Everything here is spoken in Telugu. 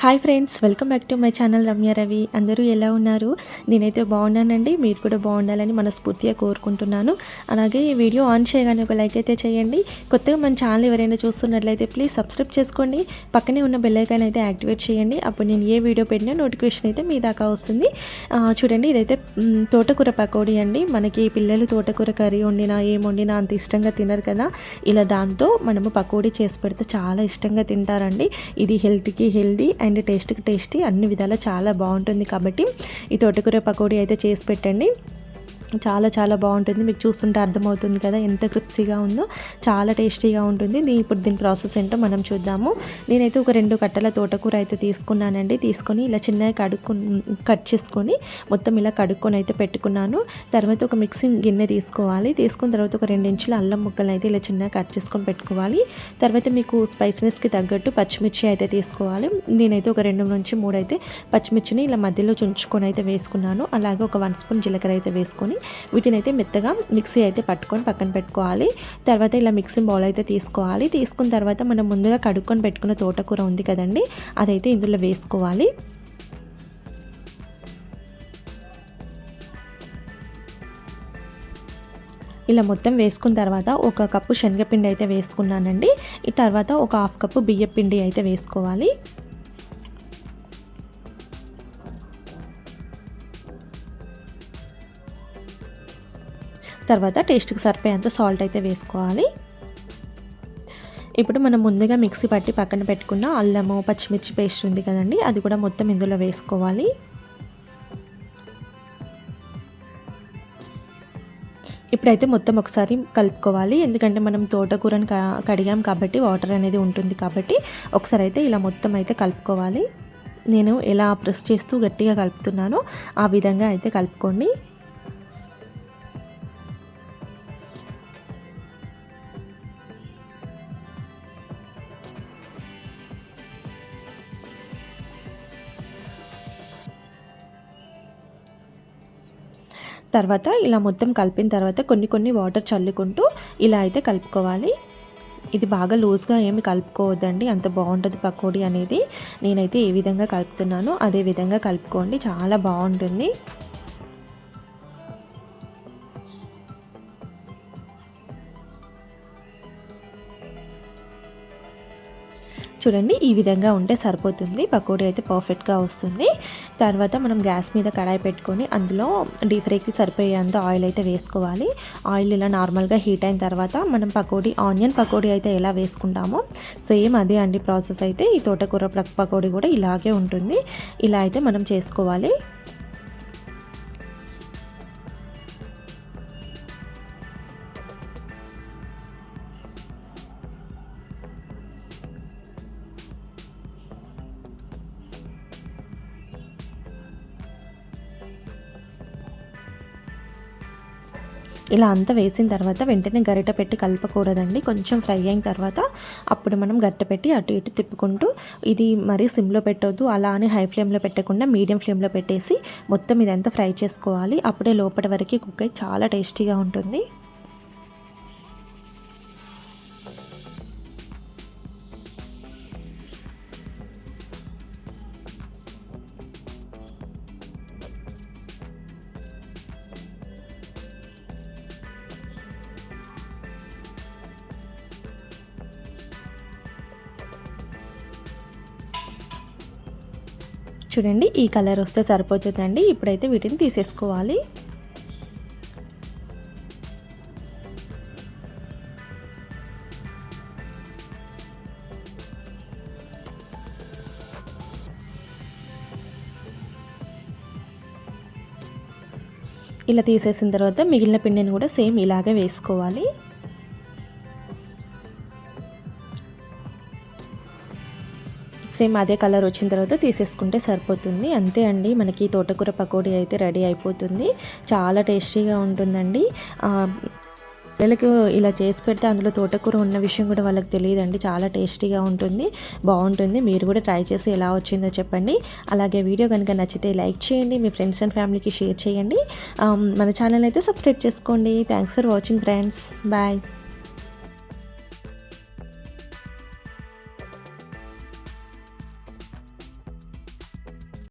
Hi friends, welcome back to my channel Ramya Ravi. అందరూ ఎలా ఉన్నారు? నేనైతే బాగున్నానండి. మీరు కూడా బాగుండాలని మనస్ఫూర్తిగా కోరుకుంటున్నాను. అలాగే ఈ వీడియో ఆన్ చేయగానే ఒక లైక్ అయితే చేయండి. కొత్తగా మన ఛానల్ ఎవరైనా చూస్తున్నట్లయితే ప్లీజ్ సబ్స్క్రైబ్ చేసుకోండి. పక్కనే ఉన్న బెల్ ఐకాన్ అయితే యాక్టివేట్ చేయండి. అప్పుడు నేను ఏ వీడియో పెట్టినా నోటిఫికేషన్ అయితే మీ దాకా వస్తుంది. చూడండి, ఇదైతే తోటకూర పకోడీ అండి. మనకి పిల్లలు తోటకూర కర్రీ వండినా ఏం వండినా అంత ఇష్టంగా తినరు కదా. ఇలా దాంతో మనము పకోడీ చేసి పెడితే చాలా ఇష్టంగా తింటారండి. ఇది హెల్త్కి హెల్దీ అండ్ టేస్ట్కి టేస్టీ, అన్ని విధాలా చాలా బాగుంటుంది. కాబట్టి ఈ తోటకూర పకోడీ అయితే చేసి పెట్టండి. చాలా చాలా బాగుంటుంది. మీకు చూస్తుంటే అర్థమవుతుంది కదా ఎంత క్రిప్సీగా ఉందో, చాలా టేస్టీగా ఉంటుంది. ఇప్పుడు దీని ప్రాసెస్ ఏంటో మనం చూద్దాము. నేనైతే ఒక 2 కట్టల తోటకూర అయితే తీసుకున్నానండి. తీసుకొని ఇలా చిన్నగా కట్ చేసుకొని మొత్తం ఇలా కడుక్కొని అయితే పెట్టుకున్నాను. తర్వాత ఒక మిక్సింగ్ గిన్నె తీసుకోవాలి. తీసుకున్న తర్వాత ఒక 2 ఇంచుల అల్లం ముక్కలు అయితే ఇలా చిన్నగా కట్ చేసుకొని పెట్టుకోవాలి. తర్వాత మీకు స్పైసీనెస్కి తగ్గట్టు పచ్చిమిర్చి అయితే తీసుకోవాలి. నేనైతే ఒక 2 నుంచి 3 అయితే పచ్చిమిర్చిని ఇలా మధ్యలో చుంచుకొని అయితే వేసుకున్నాను. అలాగే ఒక 1 స్పూన్ జీలకర్ర అయితే వేసుకొని వీటిని అయితే మెత్తగా మిక్సీ అయితే పట్టుకొని పక్కన పెట్టుకోవాలి. తర్వాత ఇలా మిక్సింగ్ బౌల్ అయితే తీసుకోవాలి. తీసుకున్న తర్వాత మనం ముందుగా కడుక్కొని పెట్టుకున్న తోటకూర ఉంది కదండి, అదైతే ఇందులో వేసుకోవాలి. ఇలా మొత్తం వేసుకున్న తర్వాత ఒక కప్పు శనగపిండి అయితే వేసుకున్నానండి. ఈ తర్వాత ఒక 1/2 కప్పు బియ్యం పిండి అయితే వేసుకోవాలి. తర్వాత టేస్ట్కి సరిపోయేంత సాల్ట్ అయితే వేసుకోవాలి. ఇప్పుడు మనం ముందుగా మిక్సీ పట్టి పక్కన పెట్టుకున్న అల్లము పచ్చిమిర్చి పేస్ట్ ఉంది కదండి, అది కూడా మొత్తం ఇందులో వేసుకోవాలి. ఇప్పుడైతే మొత్తం ఒకసారి కలుపుకోవాలి. ఎందుకంటే మనం తోటకూరని కడిగాం కాబట్టి వాటర్ అనేది ఉంటుంది. కాబట్టి ఒకసారి అయితే ఇలా మొత్తం అయితే కలుపుకోవాలి. నేను ఎలా ప్రెస్ చేస్తూ గట్టిగా కలుపుతున్నానో ఆ విధంగా అయితే కలుపుకోండి. తర్వాత ఇలా మొత్తం కలిపిన తర్వాత కొన్ని వాటర్ చల్లుకుంటూ ఇలా అయితే కలుపుకోవాలి. ఇది బాగా లూజ్గా ఏమి కలుపుకోవద్దండి, అంత బాగుంటుంది పకోడీ అనేది. నేనైతే ఏ విధంగా కలుపుతున్నానో అదే విధంగా కలుపుకోండి, చాలా బాగుంటుంది. చూడండి, ఈ విధంగా ఉంటే సరిపోతుంది. పకోడీ అయితే పర్ఫెక్ట్గా వస్తుంది. తర్వాత మనం గ్యాస్ మీద కడాయి పెట్టుకొని అందులో డీప్ ఫ్రైకి సరిపోయేంత ఆయిల్ అయితే వేసుకోవాలి. ఆయిల్ ఇలా నార్మల్గా హీట్ అయిన తర్వాత మనం ఆనియన్ పకోడీ అయితే ఎలా వేసుకుంటామో సేమ్ అదే అండి ప్రాసెస్. అయితే ఈ తోటకూర పకోడీ కూడా ఇలాగే ఉంటుంది. ఇలా అయితే మనం చేసుకోవాలి. ఇలా అంతా వేసిన తర్వాత వెంటనే గరిటె పెట్టి కలపకూడదండి. కొంచెం ఫ్రై అయిన తర్వాత అప్పుడు మనం గరిటె పెట్టి అటు ఇటు తిప్పుకుంటూ, ఇది మరీ సిమ్లో పెట్టొద్దు, అలా అని హై ఫ్లేమ్లో పెట్టకుండా మీడియం ఫ్లేమ్లో పెట్టేసి మొత్తం ఇదంతా ఫ్రై చేసుకోవాలి. అప్పుడే లోపటి వరకు కుక్ అయ్యి చాలా టేస్టీగా ఉంటుంది. చూడండి, ఈ కలర్ వస్తే సరిపోతుందండి. ఇప్పుడైతే వీటిని తీసేసుకోవాలి. ఇలా తీసేసిన తర్వాత మిగిలిన పిండిని కూడా సేమ్ ఇలాగే వేసుకోవాలి. సేమ్ అదే కలర్ వచ్చిన తర్వాత తీసేసుకుంటే సరిపోతుంది. అంతే అండి, మనకి తోటకూర పకోడీ అయితే రెడీ అయిపోతుంది. చాలా టేస్టీగా ఉంటుందండి. పిల్లలకు ఇలా చేసి పెడితే అందులో తోటకూర ఉన్న విషయం కూడా వాళ్ళకి తెలియదండి. చాలా టేస్టీగా ఉంటుంది, బాగుంటుంది. మీరు కూడా ట్రై చేసి ఎలా వచ్చిందో చెప్పండి. అలాగే వీడియో కనుక నచ్చితే లైక్ చేయండి, మీ ఫ్రెండ్స్ అండ్ ఫ్యామిలీకి షేర్ చేయండి. మన ఛానల్ అయితే సబ్స్క్రైబ్ చేసుకోండి. Thanks for watching friends. Bye.